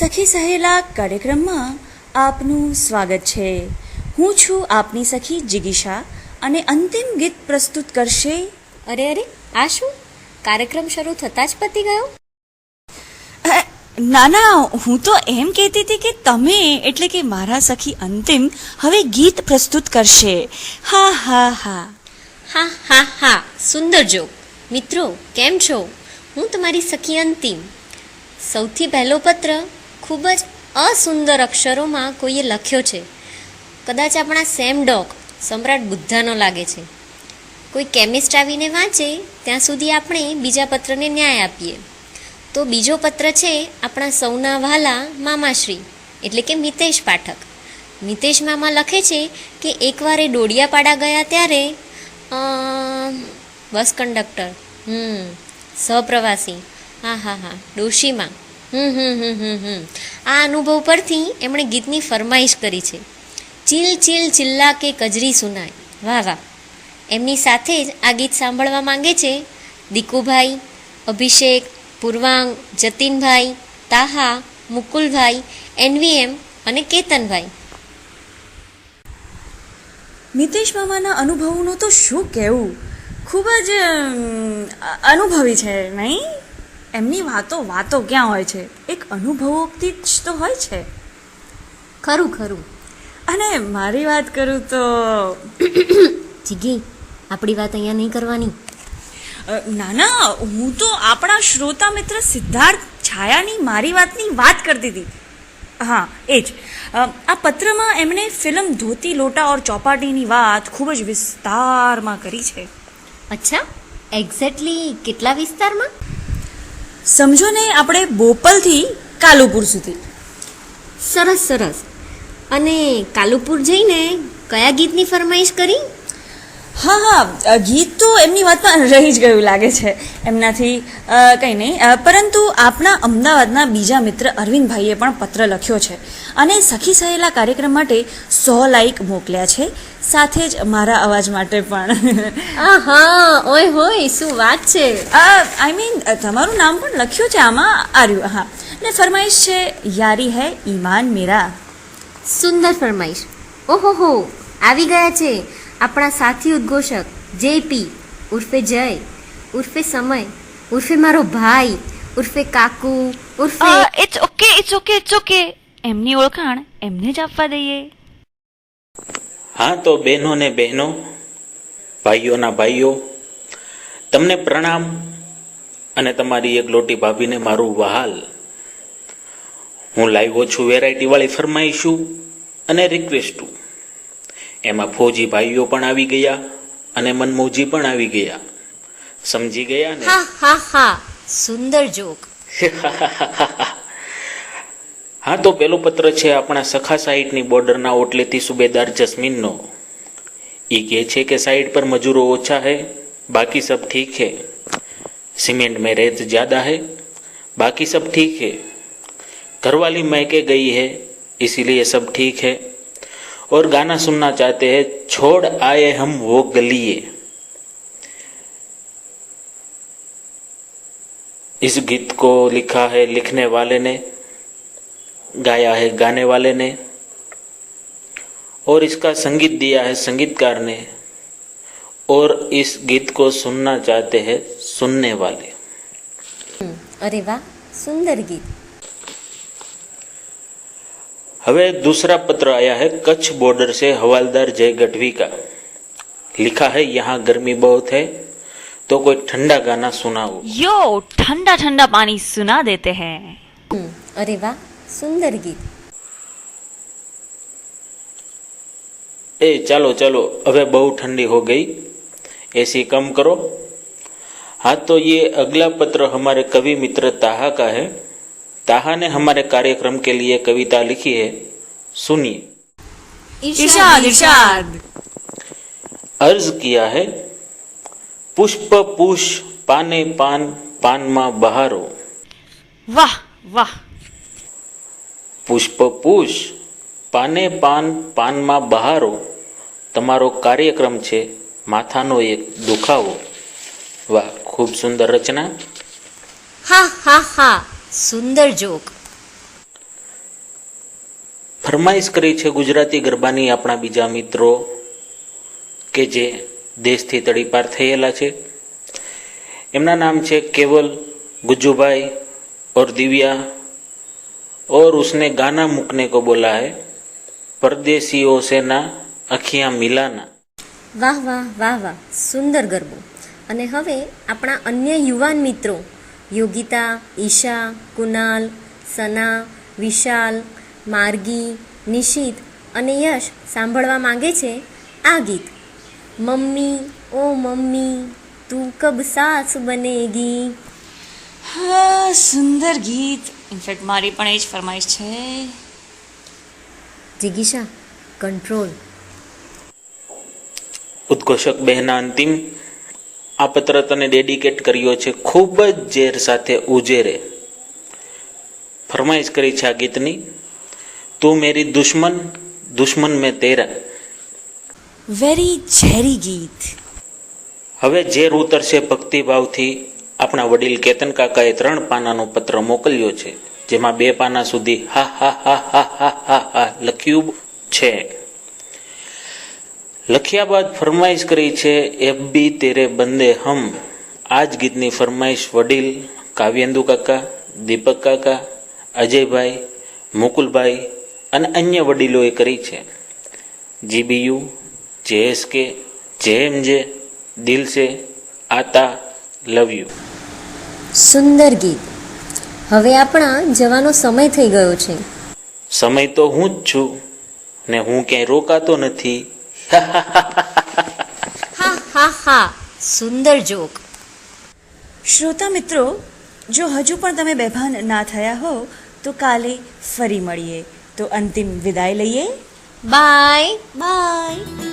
સખી સહેલા કાર્યક્રમમાં આપનું સ્વાગત છે. હું છું આપની સખી જિગીશા અને અંતિમ ગીત પ્રસ્તુત કરશે. અરે આ શું? કાર્યક્રમ શરૂ થતાં જ પતી ગયો? ના, હું તો એમ કહેતી હતી કે તમે એટલે કે મારા સખી અંતિમ હવે ગીત પ્રસ્તુત કરશે. હા હા હા હા હા હા, સુંદર જોક. મિત્રો કેમ છો? હું તમારી સખી અંતિમ. સૌથી પહેલો પત્ર ખૂબ જ અસુંદર અક્ષરોમાં કોઈએ લખ્યો છે. કદાચ આપણા સેમડોક સમ્રાટ બુદ્ધાનો લાગે છે. કોઈ કેમિસ્ટ આવીને વાંચે ત્યાં સુધી આપણે બીજા પત્રને ન્યાય આપીએ. તો બીજો પત્ર છે આપણા સૌના વહાલા મામાશ્રી એટલે કે મિતેશ પાઠક. મિતેશ મામા લખે છે કે એકવાર એ ડોડિયાપાડા ગયા ત્યારે બસ કંડક્ટર સહપ્રવાસી હા ડોશીમાં આ અનુભવ પરથી એમણે ગીતની ફરમાઈશ કરી છે. ચીલ ચીલ ચિલ્લા કે કજરી સુનાય. વાહ. એમની સાથે જ આ ગીત સાંભળવા માંગે છે દીકુભાઈ, અભિષેક, પૂર્વાંગ, જતીનભાઈ, તાહા, મુકુલભાઈ, એનવીએમ અને કેતનભાઈ. મિતેશ મામાના અનુભવોનું તો શું કહેવું, ખૂબ જ અનુભવી છે નહીં? એમની વાતો ક્યાં હોય છે, એક અનુભવોથી જ તો હોય છે. ખરું. અને મારી વાત કરું તો જીગી, આપણી વાત અહીંયા નહીં કરવાની. ના, હું તો આપણા શ્રોતા મિત્ર સિદ્ધાર્થ છાયાની મારી વાતની વાત કરતી હતી. હા, એ જ. આ પત્રમાં એમણે ફિલ્મ ધોતી લોટા ઓર ચોપાટીની વાત ખૂબ જ વિસ્તારમાં કરી છે. અચ્છા, એક્ઝેક્ટલી કેટલા વિસ્તારમાં? સમજો ને, આપણે બોપલથી કાલુપુર સુધી. સરસ. અને કાલુપુર જઈને કયા ગીતની ફરમાઈશ કરી? હા, ગીત તો એમની વાતમાં રહી જ ગયું લાગે છે એમનાથી. કંઈ નહીં, પરંતુ આપણા અમદાવાદના બીજા મિત્ર અરવિંદભાઈએ પણ પત્ર લખ્યો છે અને સખી સહેલા કાર્યક્રમ માટે 100 લાઈક મોકલ્યા છે, સાથે જ મારા અવાજ માટે પણ. ઓય શું વાત છે! આઈ મીન તમારું નામ પણ લખ્યું છે આમાં. આર્યું. હા, ને ફરમાઈશ છે યારી હૈ ઈમાન મેરા. સુંદર ફરમાઈશ. ઓહો, આવી ગયા છે આપણા સાથી ઉદ્ઘોષક જેપી ઉર્ફે જય ઉર્ફે સમય ઉર્ફે મારો ભાઈ ઉર્ફે કાકુ ઉર્ફે ઇટ્સ ઓકે. એમની ઓળખાણ એમને જ આપવા દઈએ. હા, તો બહેનો ને બહેનો, ભાઈઓના ભાઈઓ, તમને પ્રણામ. અને તમારી એક લોટી ભાભીને મારું વહાલ. હું લાવ્યો છું વેરાયટી વાળી ફરમાઈશું અને રિક્વેસ્ટું. એમાં ફૌજી ભાઈઓ પણ આવી ગયા અને મનમોજી પણ આવી ગયા. સમજી ગયા ને? હા, સુંદર જોક. હા, તો પેલો પત્ર છે આપણા સખા સાઈડની બોર્ડરના ઓટલેથી સુબેદાર જસ્મીનનો. એ કહે છે કે સાઈડ પર મજૂરો ઓછા है, बाकी सब ठीक है. सीमेंट में रेत ज्यादा है, बाकी सब ठीक है. घरवाली मैके गई है, इसीलिए सब ठीक है. और गाना सुनना चाहते हैं, छोड़ आए हम वो गलिए. इस गीत को लिखा है लिखने वाले ने, गाया है गाने वाले ने, और इसका संगीत दिया है संगीतकार ने, और इस गीत को सुनना चाहते हैं सुनने वाले. अरे वाह, सुंदर गीत. हवे दूसरा पत्र आया है कच्छ बॉर्डर से हवालदार जय गढ़वी का. लिखा है यहाँ गर्मी बहुत है, तो कोई ठंडा गाना सुनाओ. यो ठंडा पानी सुना देते हैं. अरे वाह, सुंदर गीत. चलो अबे बहुत ठंडी हो गई, एसी कम करो. हाँ, तो ये अगला पत्र हमारे कवि मित्र ताहा का है. ताहा ने हमारे कार्यक्रम के लिए कविता लिखी है, सुनिए. इरशाद. अर्ज किया है, पुष्प पुष पाने पान पान मा बहारो. वाह. પુષ્પ પુષ પાને પાન પાનમાં બહારો. તમારો કાર્યક્રમ છે માથાનો એક દુખાવો. વાહ, ખૂબ સુંદર રચના. હા, સુંદર જોક. ફરમાઈશ કરી છે ગુજરાતી ગરબાની આપણા બીજા મિત્રો કે જે દેશથી તડીપાર થયેલા છે. એમના નામ છે કેવલ, ગુજ્જુભાઈ और दिव्या. और उसने गाना मुकने को बोला है, परदेसियों से ना अखियां मिलाना. વાહ વાહ વાહ વાહ, સુંદર ગરબો. અને હવે આપણા અન્ય યુવાન મિત્રો યોગિતા, ઈશા, કુનાલ, સના, વિશાલ, માર્ગી, નિશિત અને યશ સાંભળવા માંગે છે આ ગીત. મમ્મી ઓ મમ્મી તું કબ સાસ બનેગી. હા, સુંદર ગીત. ઇનફેક્ટ મારી પણ એ જ ફરમાઈશ છે. જિગીશા, કંટ્રોલ. ઉદ્ઘોષક બહેના અંતિમ, આ પત્ર તને ડેડિકેટ કર્યો છે ખૂબ જ ઝેર સાથે ઉજેરે. ફરમાઈશ કરી છે આ ગીતની. તું મેરી દુશ્મન, દુશ્મન મેં તેરા. વેરી ઝેરી ગીત. હવે ઝેર ઉતરશે ભક્તિભાવથી. આપણા વડીલ કેતન કાકાએ 3 પાનાનો પત્ર મોકલ્યો છે, જેમાં 2 પાના સુધી હા હા હા હા હા હા હા લખ્યું છે. લખ્યા બાદ ફરમાઈશ કરી છે એફ બી તેરે બંદે હમ. આ જ ગીતની ફરમાઈશ વડીલ કાવ્યેન્દુ કાકા, દીપક કાકા, અજયભાઈ, મુકુલભાઈ અને અન્ય વડીલોએ કરી છે. જીબીયુ, જેએસકે, જેએમજે, દિલ સે, આતા, લવ યુ. સુંદર ગીત. હવે આપણા જવાનો સમય થઈ ગયો છે. સમય તો હું જ છું ને હું ક્યાંય રોકાતો નથી. હા હા હા, સુંદર જોક. શ્રોતા મિત્રો, જો હજુ પણ તમે બેભાન ના થયા હો તો કાલે ફરી મળીએ. તો અંતિમ વિદાય લઈએ. બાય. બાય.